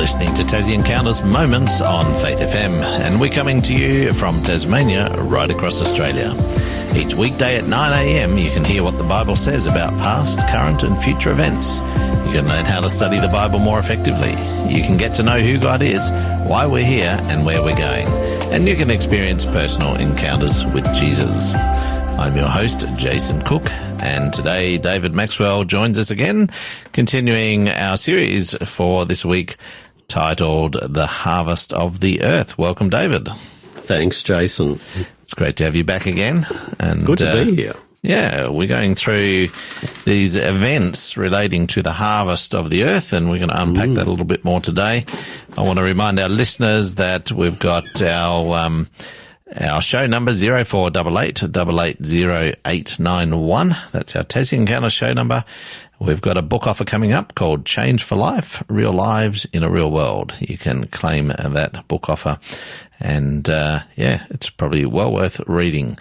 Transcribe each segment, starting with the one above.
listening to Tassie Encounters Moments on Faith FM, and we're coming to you from Tasmania right across Australia. Each weekday at 9 a.m. you can hear what the Bible says about past, current and future events. You can learn how to study the Bible more effectively. You can get to know who God is, why we're here and where we're going. And you can experience personal encounters with Jesus. I'm your host, Jason Cook, and today David Maxwell joins us again, continuing our series for this week titled The Harvest of the Earth. Welcome, David. Thanks, Jason. It's great to have you back again. And good to be here. Yeah, we're going through these events relating to the harvest of the earth, and we're going to unpack that a little bit more today. I want to remind our listeners that we've got our show number 0488 880891. That's our Tassie Encounter show number. We've got a book offer coming up called Change for Life, Real Lives in a Real World. You can claim that book offer, and it's probably well worth reading.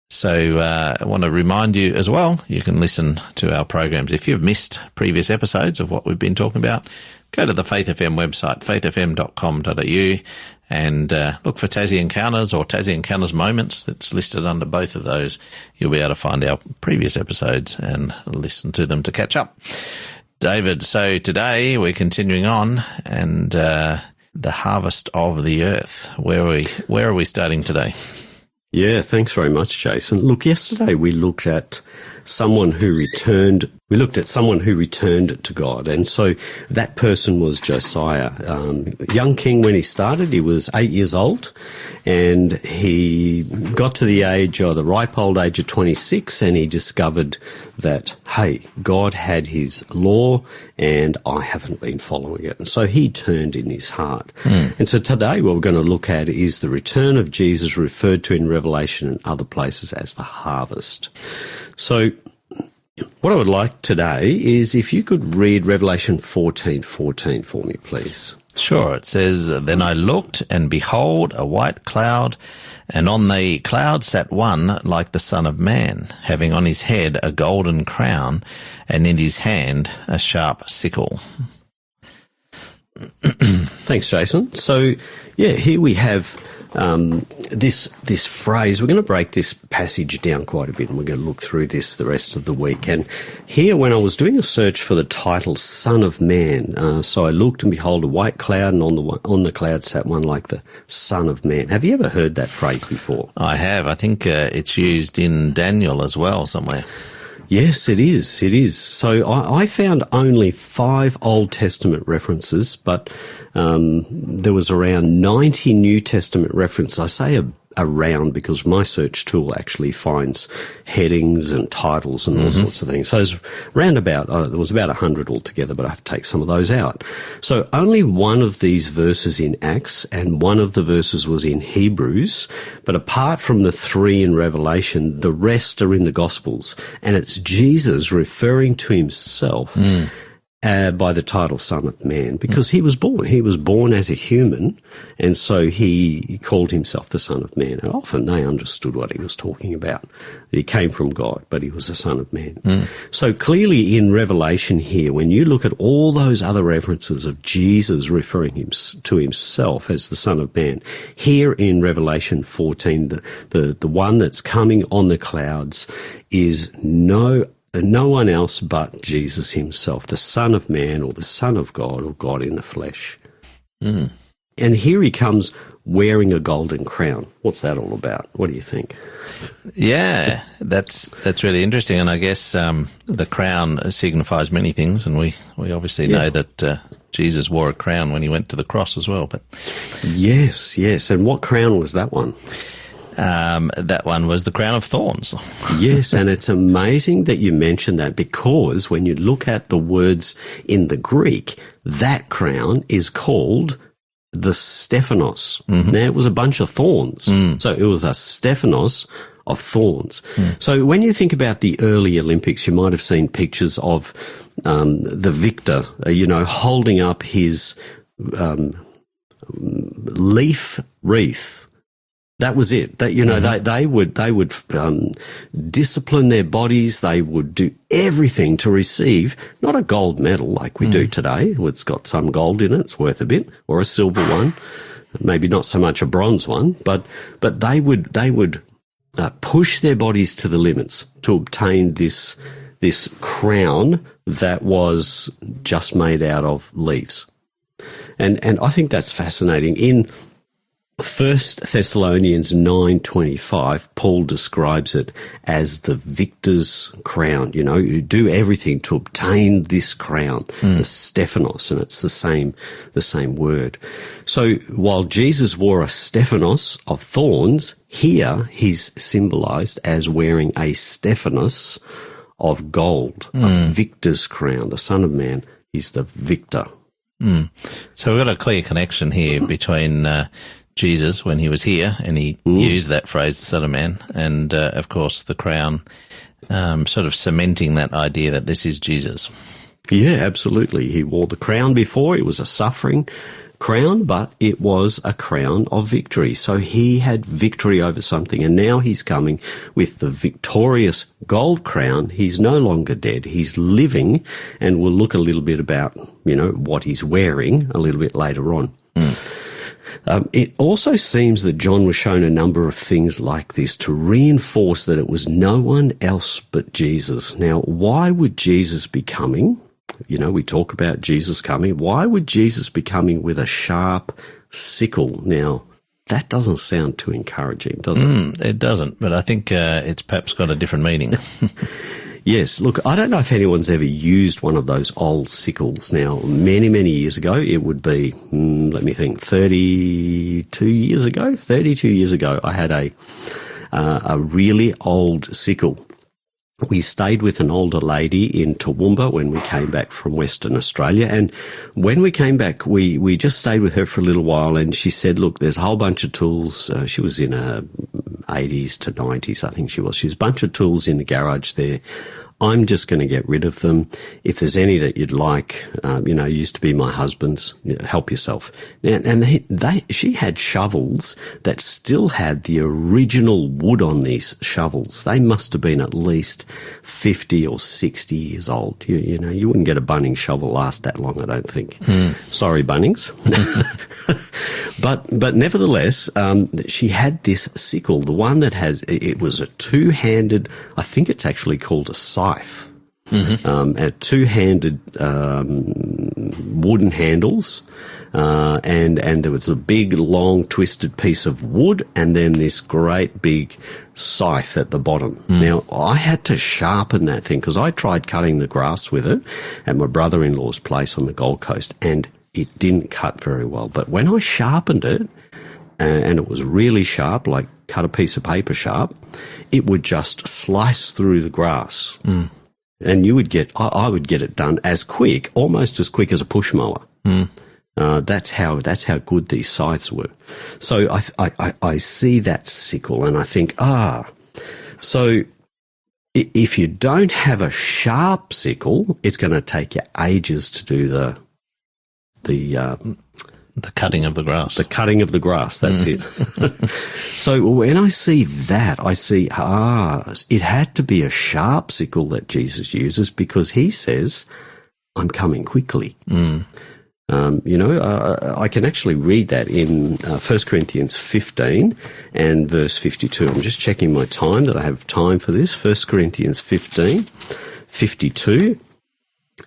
So I want to remind you as well, you can listen to our programs. If you've missed previous episodes of what we've been talking about, go to the Faith FM website, faithfm.com.au, and look for Tassie Encounters or Tassie Encounters Moments. That's listed under both of those. You'll be able to find our previous episodes and listen to them to catch up. David, so today we're continuing on, and the harvest of the earth. Where are we starting today? Yeah, thanks very much, Jason. Look, yesterday we looked at someone who returned. We looked at someone who returned to God, and so that person was Josiah. Young king when he started, he was 8 years old, and he got to the ripe old age of 26, and he discovered that, hey, God had his law, and I haven't been following it. And so he turned in his heart. And so today what we're going to look at is the return of Jesus, referred to in Revelation and other places as the harvest. So what I would like today is if you could read Revelation 14:14 for me, please. Sure. It says, Then I looked, and behold, a white cloud, and on the cloud sat one like the Son of Man, having on his head a golden crown, and in his hand a sharp sickle. Thanks, Jason. So, here we have this phrase. We're going to break this passage down quite a bit, and we're going to look through this the rest of the week. And here, when I was doing a search for the title Son of Man, so I looked, and behold, a white cloud, and on the cloud sat one like the Son of Man. Have you ever heard that phrase before? I have. I think it's used in Daniel as well somewhere. Yes, it is. It is. So I found only 5 Old Testament references, but there was around 90 New Testament references. I say around because my search tool actually finds headings and titles and all sorts of things. So it's round about, there was about 100 altogether, but I have to take some of those out. So only one of these verses in Acts and one of the verses was in Hebrews, but apart from the 3 in Revelation, the rest are in the Gospels, and it's Jesus referring to himself by the title Son of Man, because he was born as a human, and so he called himself the Son of Man. And often they understood what he was talking about. He came from God, but he was the Son of Man. So clearly in Revelation here, when you look at all those other references of Jesus referring to himself as the Son of Man, here in Revelation 14, the one that's coming on the clouds is no one else but Jesus himself, the Son of Man, or the Son of God, or God in the flesh. And here he comes wearing a golden crown. What's that all about? What do you think? Yeah, that's really interesting. And I guess the crown signifies many things, and we obviously know that Jesus wore a crown when he went to the cross as well. But yes. And what crown was that one? That one was the crown of thorns. Yes, and it's amazing that you mentioned that, because when you look at the words in the Greek, that crown is called the Stephanos. Now, it was a bunch of thorns. So it was a Stephanos of thorns. So when you think about the early Olympics, you might have seen pictures of the victor, holding up his leaf wreath That was it. That, you know, they would discipline their bodies. They would do everything to receive not a gold medal like we do today. It's got some gold in it. It's worth a bit, or a silver one, maybe not so much a bronze one. But they would push their bodies to the limits to obtain this crown that was just made out of leaves. And I think that's fascinating. In 1 Thessalonians 9:25, Paul describes it as the victor's crown. You know, you do everything to obtain this crown, the Stephanos, and it's the same word. So while Jesus wore a Stephanos of thorns, here he's symbolized as wearing a Stephanos of gold, a victor's crown. The Son of Man is the victor. So we've got a clear connection here between Jesus when he was here, and he used that phrase, the Son of Man, and of course the crown, sort of cementing that idea that this is Jesus. Yeah, absolutely. He wore the crown before. It was a suffering crown, but it was a crown of victory. So he had victory over something, and now he's coming with the victorious gold crown. He's no longer dead. He's living, and we'll look a little bit about, you know, what he's wearing a little bit later on. It also seems that John was shown a number of things like this to reinforce that it was no one else but Jesus. Now, why would Jesus be coming? You know, we talk about Jesus coming. Why would Jesus be coming with a sharp sickle? Now, that doesn't sound too encouraging, does it? It doesn't, but I think it's perhaps got a different meaning. Yes, look, I don't know if anyone's ever used one of those old sickles. Now, many, many years ago, it would be, let me think, 32 years ago, I had a really old sickle. We stayed with an older lady in Toowoomba when we came back from Western Australia. And when we came back, we just stayed with her for a little while, and she said, look, there's a whole bunch of tools. She was in her 80s to 90s, I think she was. She's a bunch of tools in the garage there. I'm just going to get rid of them. If there's any that you'd like, used to be my husband's, help yourself. And she had shovels that still had the original wood on these shovels. They must have been at least 50 or 60 years old. You wouldn't get a Bunnings shovel last that long, I don't think. Sorry, Bunnings. But nevertheless, she had this sickle, the one that it was a two-handed, I think it's actually called a scythe. A two-handed wooden handles, and there was a big, long, twisted piece of wood, and then this great big scythe at the bottom. Now, I had to sharpen that thing because I tried cutting the grass with it at my brother-in-law's place on the Gold Coast, and it didn't cut very well. But when I sharpened it, and it was really sharp, like cut a piece of paper sharp, it would just slice through the grass. And I would get it done almost as quick as a push mower. That's how good these scythes were. So I see that sickle and I think, so if you don't have a sharp sickle, it's going to take you ages to do the cutting of the grass. The cutting of the grass, that's it. So when I see that, I see, it had to be a sharp sickle that Jesus uses because he says, I'm coming quickly. I can actually read that in 1 Corinthians 15 and verse 52. I'm just checking my time, that I have time for this. 1 Corinthians 15, 52.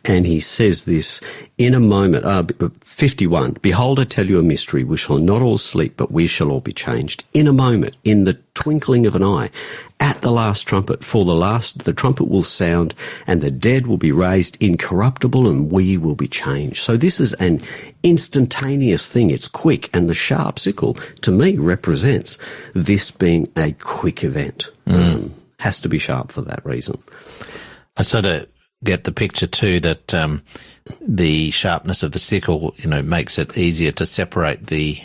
And he says this, in a moment, 51, behold, I tell you a mystery. We shall not all sleep, but we shall all be changed. In a moment, in the twinkling of an eye, at the last trumpet, for the trumpet will sound, and the dead will be raised incorruptible, and we will be changed. So this is an instantaneous thing. It's quick, and the sharp sickle, to me, represents this being a quick event. Has to be sharp for that reason. I sort of get the picture too that the sharpness of the sickle, makes it easier to separate the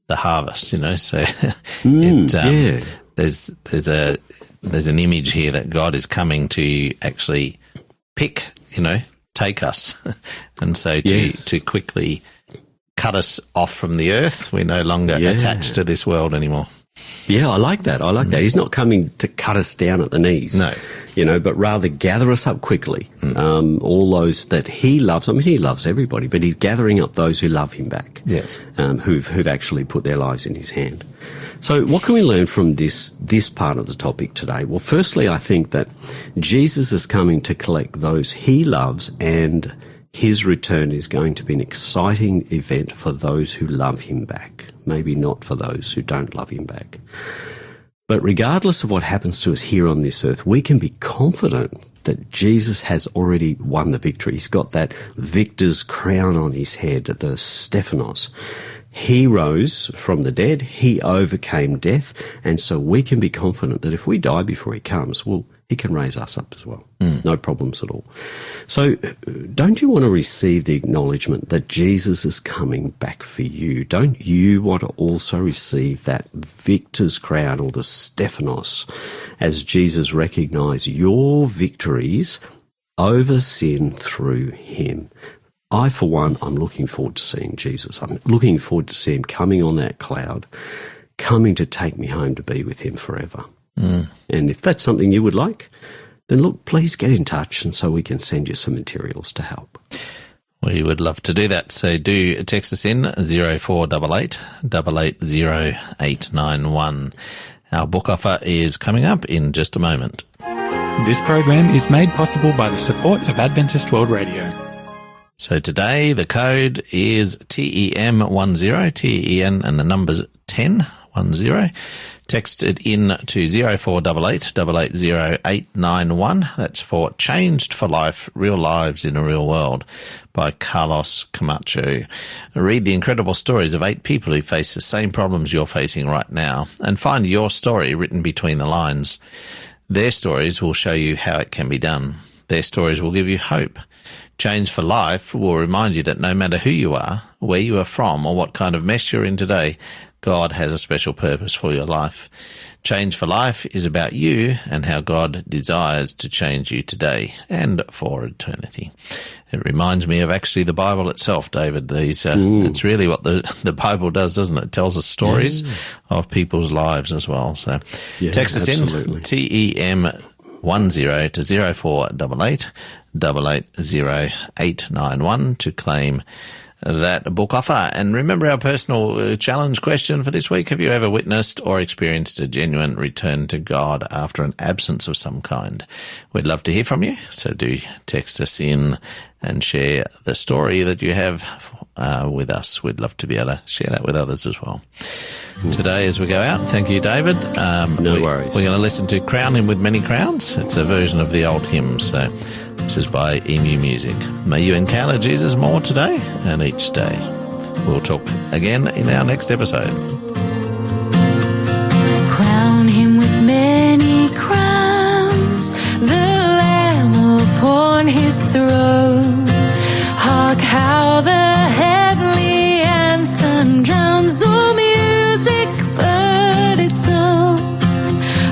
harvest. So there's an image here that God is coming to actually pick, take us, and so to quickly cut us off from the earth. We're no longer attached to this world anymore. Yeah, I like that. I like that. He's not coming to cut us down at the knees. No. But rather gather us up quickly. All those that he loves. I mean, he loves everybody, but he's gathering up those who love him back. Yes. Who've actually put their lives in his hand. So what can we learn from this part of the topic today? Well, firstly, I think that Jesus is coming to collect those he loves, and his return is going to be an exciting event for those who love him back. Maybe not for those who don't love him back. But regardless of what happens to us here on this earth, we can be confident that Jesus has already won the victory. He's got that victor's crown on his head, the Stephanos. He rose from the dead, he overcame death, and so we can be confident that if we die before he comes, well, he can raise us up as well. No problems at all. So don't you want to receive the acknowledgement that Jesus is coming back for you? Don't you want to also receive that victor's crown, or the Stephanos, as Jesus recognised your victories over sin through him? I, for one, I'm looking forward to seeing Jesus. I'm looking forward to see him coming on that cloud, coming to take me home to be with him forever. And if that's something you would like, then look, please get in touch, and so we can send you some materials to help. We would love to do that. So do text us in 0488 880 891. Our book offer is coming up in just a moment. This program is made possible by the support of Adventist World Radio. So today the code is TEM10, TEN and the numbers 1010. Text it in to 0488 880 891. That's for Changed for Life, Real Lives in a Real World by Carlos Camacho. Read the incredible stories of 8 people who face the same problems you're facing right now, and find your story written between the lines. Their stories will show you how it can be done. Their stories will give you hope. Change for Life will remind you that no matter who you are, where you are from, or what kind of mess you're in today, God has a special purpose for your life. Change for Life is about you and how God desires to change you today and for eternity. It reminds me of actually the Bible itself, David. It's really what the Bible does, doesn't it? It tells us stories of people's lives as well. So text us in, TEM10 to 0488 880 891 to claim that book offer. And remember our personal challenge question for this week. Have you ever witnessed or experienced a genuine return to God after an absence of some kind? We'd love to hear from you, so do text us in and share the story that you have with us. We'd love to be able to share that with others as well. Today, as we go out, thank you, David. No worries. We're going to listen to Crown Him with Many Crowns. It's a version of the old hymn, so this is by Emu Music. May you encounter Jesus more today and each day. We'll talk again in our next episode. Crown him with many crowns, the Lamb upon his throne. Hark how the heavenly anthem drowns all music but its own.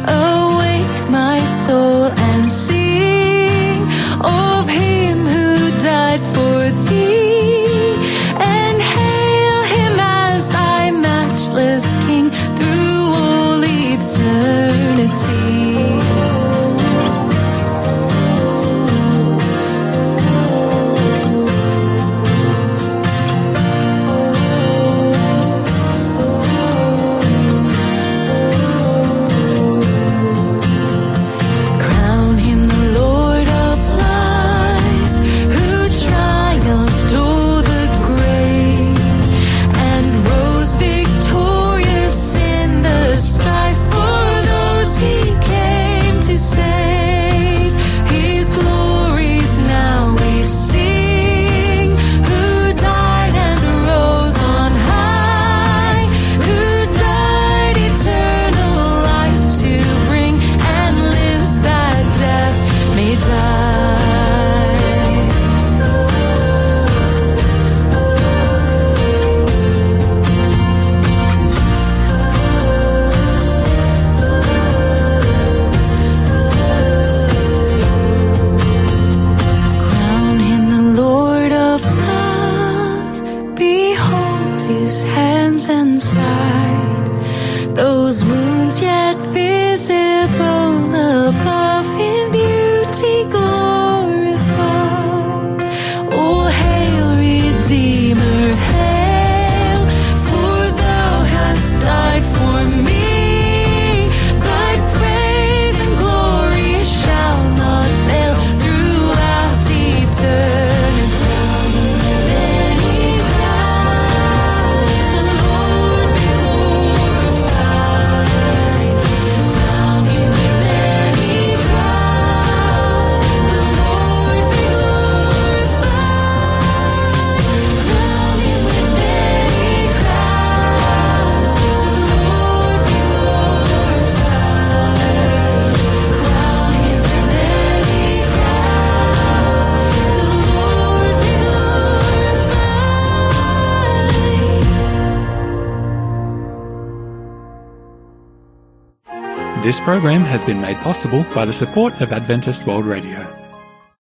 Awake my soul and sing of him who died for thee, and hail him as thy matchless King through all eternity. This program has been made possible by the support of Adventist World Radio.